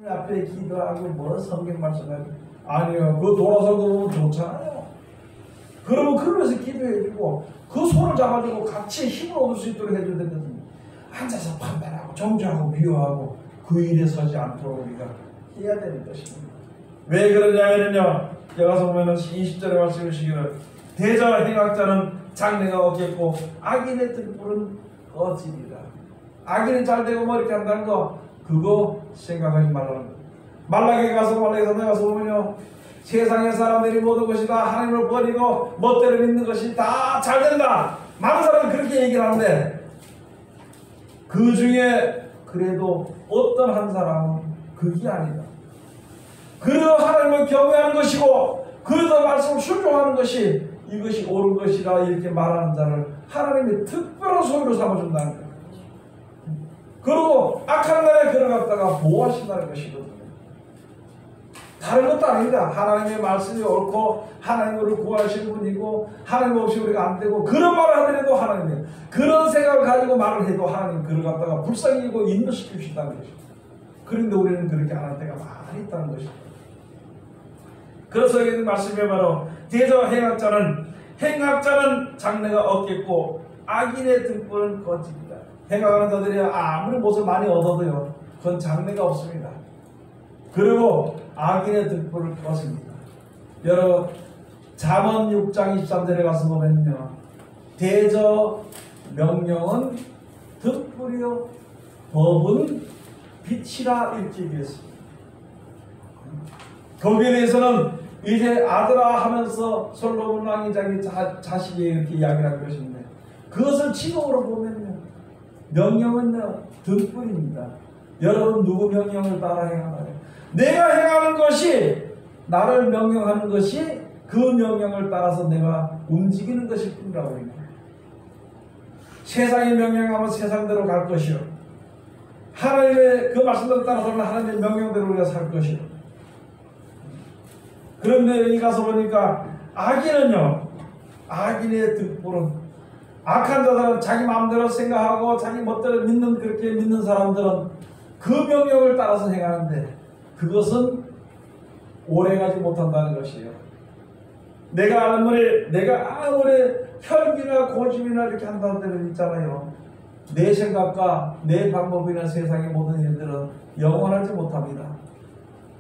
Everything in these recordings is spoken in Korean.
앞에 기도하고 뭐 성경 말씀하고 아니요 그 돌아서 보면 좋잖아요. 그러면 그러면서 기도해주고 그 손을 잡아주고 같이 힘을 얻을 수 있도록 해줘야 되거든요. 앉아서 판단하고 정죄하고 비호하고 그 일에 서지 않도록 우리가 해야 되는 것입니다. 왜 그러냐면요, 여기서 보면은 20절에 말씀하시기를 대저 행악자는 장래가 없겠고 악인의 등불은 꺼지리라. 악인은 잘 되고 뭐 이렇게 한다는 거 그거 생각하지 말라는 거예요. 말라기에 가서 보면요, 세상의 사람들이 모든 것이 다 하나님을 버리고 멋대로 믿는 것이 다 잘 된다. 많은 사람이 그렇게 얘기를 하는데 그 중에 그래도 어떤 한 사람은 그게 아니다. 그래도 하나님을 경외하는 것이고 그래도 말씀을 순종하는 것이 이것이 옳은 것이라 이렇게 말하는 자를 하나님이 특별한 소유로 삼아준다는 거예요. 그리고 악한 날에 걸어갔다가 보호하신다는 것이거든요. 다른 것도 아닙니다. 하나님의 말씀이 옳고 하나님을 구하시는 분이고 하나님 없이 우리가 안 되고 그런 말을 하더라도 하나님이 그런 생각을 가지고 말을 해도 하나님 그를 갖다가 불쌍히고 인도시킬 수 있다는 것입니다. 그런데 우리는 그렇게 안 할 때가 많이 있다는 것입니다. 그래서 여기 말씀이 바로 대저 행악자는 장래가 없겠고 악인의 등불은 꺼집니다. 행악하는 자들이 아무리 무엇을 많이 얻어도요 그건 장래가 없습니다. 그리고 악인의 등불을 꺼집니다. 여러분 잠언 6장 23절에 가서 보면요, 대저 명령은 등불이요 법은 빛이라 일찍이었습니다. 거기에 대해서는 이제 아들아 하면서 솔로몬 왕이 자식이 이렇게 이야기를 한 것인데 그것을 지속으로 보면요, 명령은요 등불입니다. 여러분 누구 명령을 따라 행하나요? 내가 행하는 것이 나를 명령하는 것이 그 명령을 따라서 내가 움직이는 것일 뿐이라고 합니다. 세상이 명령하면 세상대로 갈 것이요, 하나님의 그 말씀대로 따라서는 하나님의 명령대로 우리가 살 것이요. 그런데 여기 가서 보니까 악인은요, 악인의 등불은 악한 자들은 자기 마음대로 생각하고 자기 멋대로 그렇게 믿는 사람들은 그 명령을 따라서 행하는데 그것은 오래가지 못한다는 것이에요. 내가 아무리 혈기나 고집이나 이렇게 한다는 데는 있잖아요. 내 생각과 내 방법이나 세상의 모든 일들은 영원하지 못합니다.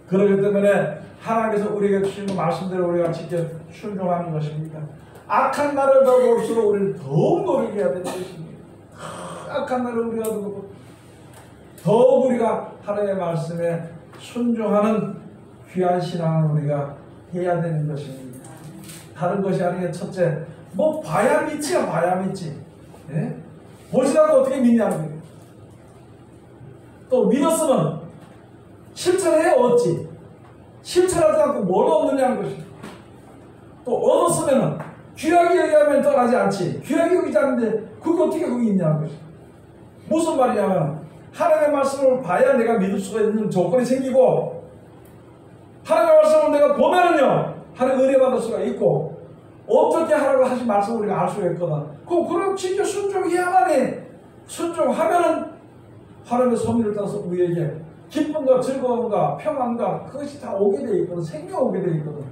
그렇기 때문에 하나님께서 우리에게 주신 말씀대로 우리가 직접 순종하는 것입니다. 악한 날을 더 볼수록 우리는 더욱 노력해야 되는 것입니다. 악한 날을 우리가 두고 더욱 우리가 하나님의 말씀에 순종하는 귀한 신앙을 우리가 해야 되는 것입니다. 다른 것이 아니라 첫째, 뭐 봐야 믿지야, 봐야 믿지. 예? 보지도 않고 어떻게 믿냐는 거예요. 또 믿었으면 실천해야 얻지. 실천하지 않고 뭘 얻느냐는 것이죠. 또 얻었으면 귀하게 여기하면 떠나지 않지. 귀하게 여기지 않는데 그게 어떻게 거기 있냐는 것이죠. 무슨 말이냐면 하나님의 말씀을 봐야 내가 믿을 수가 있는 조건이 생기고 하나님의 말씀을 내가 보면은요 하나님 은혜 받을 수가 있고 어떻게 하라고 하신 말씀을 우리가 알 수가 있거든. 그럼 진짜 순종해야만 해. 순종하면은 하나님의 섭리를 따라서 우리에게 기쁨과 즐거움과 평안과 그것이 다 오게 돼 있거든. 생명 오게 돼 있거든.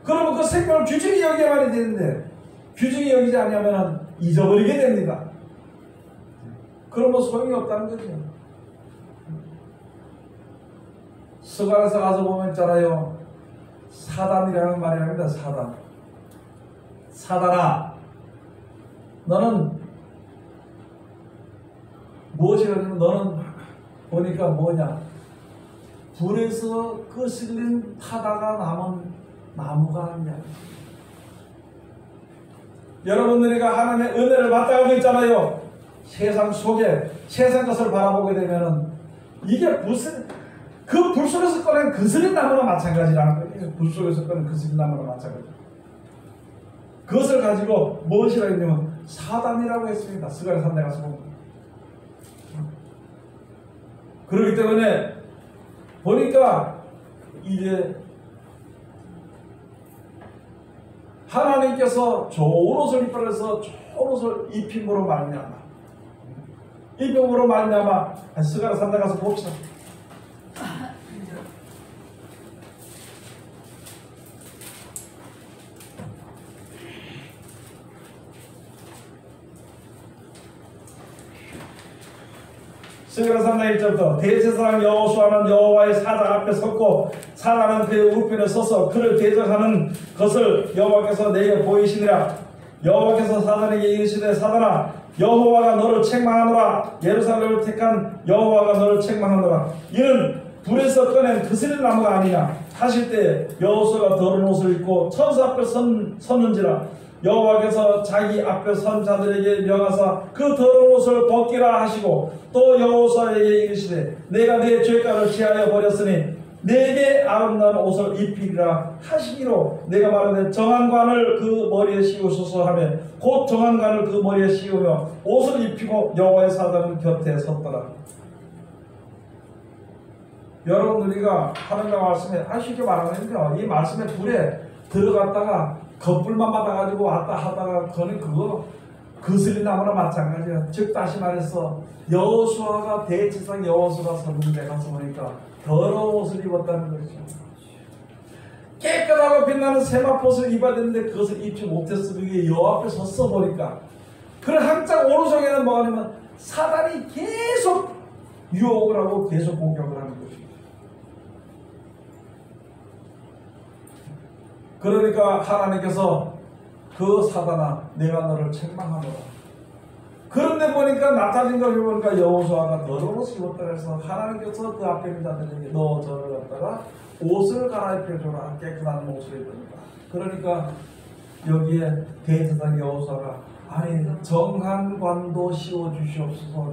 그러면 그 생명을 규정이 여겨야만 되는데 규정이 여기지 않으면 잊어버리게 됩니다. 그러면 소용이 없다는 거죠. 서간에서 가서 보면 있잖아요, 사단이라는 말이 합니다. 사단아 너는 무엇이라면 너는 보니까 뭐냐, 불에서 거슬린 타다가 남은 나무가 아니냐. 여러분들이가 하나님의 은혜를 받다가 있잖아요. 세상 속에 세상 것을 바라보게 되면은 이게 무슨 그 불 속에서 꺼낸 거슬린 나무나 마찬가지라는 거예요. 불 속에서 꺼낸 거슬린 나무나 마찬가지. 그것을 가지고 무엇이라 했냐면 사단이라고 했습니다. 스가랴 3장 가서 보면. 그렇기 때문에 보니까 이제 하나님께서 좋은 옷을 입혀서 좋은 옷을 입힘으로 말미암아 스가랴 3장 가서 봅시다. 스가랴 3장 1절부터 대제사장 여호수아는 여호와의 사자 앞에 섰고 사자는 그의 우편에 서서 그를 대적하는 것을 여호와께서 내게 보이시니라. 여호와께서 사단에게 이르시되 사단아 여호와가 너를 책망하노라. 예루살렘을 택한 여호와가 너를 책망하노라. 이는 불에서 꺼낸 그슬 나무가 아니냐 하실 때 여호수아가 더러운 옷을 입고 천사 앞에 섰는지라. 여호와께서 자기 앞에 선 자들에게 명하사 그 더러운 옷을 벗기라 하시고 또 여호수아에게 이르시되 내가 네 죄가를 취하여 버렸으니 내게 아름다운 옷을 입히리라 하시기로 내가 말하되 정한관을 그 머리에 씌우소서 하며 곧 정한관을 그 머리에 씌우며 옷을 입히고 여호와의 사자는 곁에 섰더라. 여러분 우리가 하나님의 말씀에 쉽게 말하면요 이 말씀의 불에 들어갔다가 겁불만 받아가지고 왔다 하다가 그거 그슬이 나무나 마찬가지야. 즉 다시 말해서 여호수아가 대제사장 여호수아가 섰는데 가서 보니까 더러운 옷을 입었다는 것이죠. 깨끗하고 빛나는 세마포옷을 입어야 되는데 그것을 입지 못했어. 그게 여호와 앞에 섰어 보니까 그런 한짝 오른손에는 뭐가 아니면 사단이 계속 유혹을 하고 계속 공격을 하는 것입니다. 그러니까 하나님께서 그 사단아 내가 너를 책망하노라. 그런데 보니까 나타진 걸 보니까 여호수아가 더러운 옷을 입었다 해서 하나님께서 그 앞에 있는 자들에게 너 저를 갖다가 옷을 갈아입혀줘라. 깨끗한 옷을 입으니까. 그러니까 여기에 대제사장 여호수아가 아니 정한관도 씌워주시옵소서.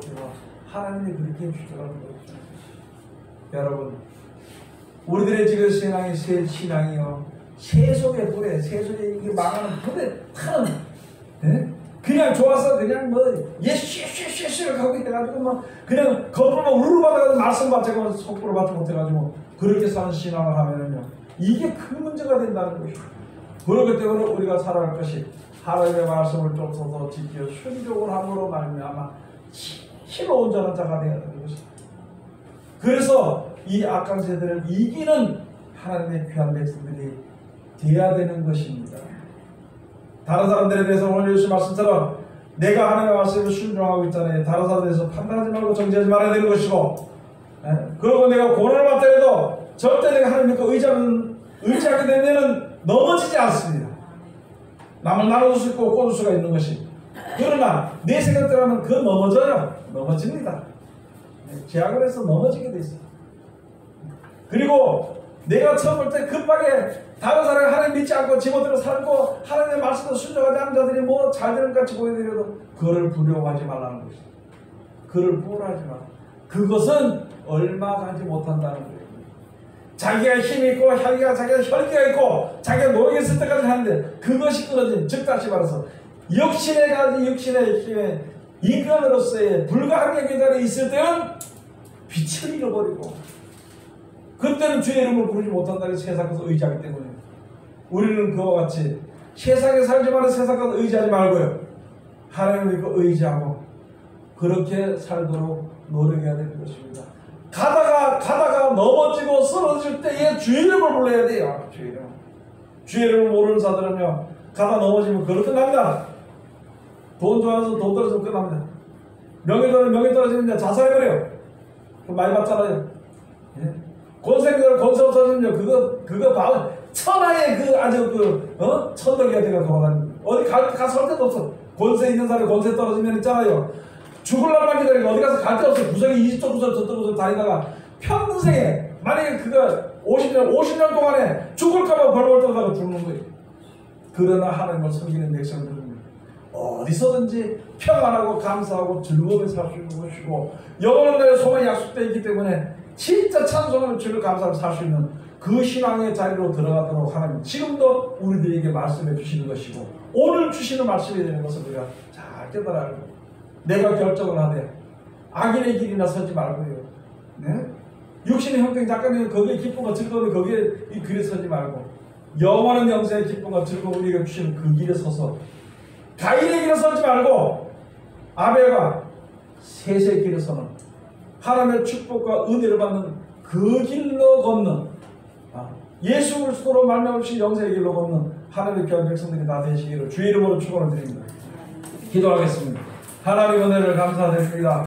하나님이 그렇게 해주시라는 거죠. 여러분 우리들의 지금 신앙이 신앙이요 세속의 불에 세속의 이게 망하는 불에 타는 그냥 좋아서 그냥 뭐 예쉬쉬쉬쉬 하고 해가지고 막 그냥 거꾸로 우르르 받아가지고 말씀 받자고 속보를 받지 못해가지고 그렇게 사는 신앙을 하면은요 이게 큰 문제가 된다는 것이죠. 그렇기 때문에 우리가 살아갈 것이 하나님의 말씀을 쫓아서 지켜 순종을 함으로 말미암아 힘을 온전한 자가 되어야 되는 것이다. 그래서 이 악한 세대를 이기는 하나님의 귀한 백성들이 되어야 되는 것입니다. 다른 사람들에 대해서 오늘 예수 말씀처럼 내가 하나님의 말씀을 순종하고 있잖아요. 다른 사람들에 대해서 판단하지 말고 정죄하지 말아야 되는 것이고 그리고 내가 고난을 받더라도 절대 내가 하나님 믿고 의지하게 되면 넘어지지 않습니다. 남을 나눠줄 수 있고 꽂을 수가 있는 것이. 그러나 내 생각대로 하면 그 넘어집니다. 제약을 해서 넘어지게 돼 있어요. 그리고 내가 처음 볼 때 급하게 다른 사람이 하나님 믿지 않고 지멋대로 살고 하나님의 말씀을 순종하지 않는 자들이 뭐 잘되는 것 같이 보여드려도 그를 부려워하지 말라는 것이죠. 그를 부러워하지 말라. 그것은 얼마 가지 못한다는 거예요. 자기가 힘이 있고 자기가 혈기가 있고 자기가 노력했을 때까지 하는데 그것이 끊어진 즉 다시 말해서 육신의 힘에 인간으로서의 불가항의 계단에 있을 때는 빛을 잃어버리고 그때는 주의 이름을 부르지 못한다는 세상에서 의지하기 때문에 우리는 그와 같이 세상에 살지만 세상에서 의지하지 말고요 하나님을 믿고 의지하고 그렇게 살도록 노력해야 되는 것입니다. 가다가 넘어지고 쓰러질 때에 주의 이름을 불러야 돼요. 주의 이름을 모르는 자들은요 가다 넘어지면 그렇게 끝납니다. 돈 좋아해서 돈 떨어지면 끝납니다. 명예 떨어지면 자살해버려요. 많이 받잖아요. 권세기들 권세 없어지면요 그거 봐 천하의 천덕이가 돼가 돌아다니는 어디 가서 할 데도 없어. 권세 있는 사람이 권세 떨어지면 있잖아요. 죽을 날만 기다리고 어디 가서 갈 데 없어. 구석에 20쪽 구석 저쪽 구석 다니다가 평생에 만약에 그가 50년 동안에 죽을까봐 벌벌 떨다가 죽는 거예요. 그러나 하나님을 섬기는 백성들은 어디서든지 평안하고 감사하고 즐거움에 살 수 있는 것이고 영원한 날의 소망이 약속되어 있기 때문에 진짜 찬송하는 주를 감사하며 살 수 있는 그 신앙의 자리로 들어가도록 하나님 지금도 우리들에게 말씀해 주시는 것이고 오늘 주시는 말씀이 되는 것을 우리가 잘 깨달아 알고 내가 결정을 하되 악인의 길이나 서지 말고요. 네? 육신의 형편 작가님 거기에 기쁨과 즐거움이 거기에 이 길에 서지 말고 영원한 영생의 기쁨과 즐거움 우리가 주시는 그 길에 서서 가인의 길에 서지 말고 아벨과 셋의 길에 서는 하나님의 축복과 은혜를 받는 그 길로 걷는 예수 그리스도로 말미암으신 영생의 길로 걷는 하나님의 귀한 백성들이 다 되시기를 주의 이름으로 축원을 드립니다. 기도하겠습니다. 하나님 은혜를 감사드립니다.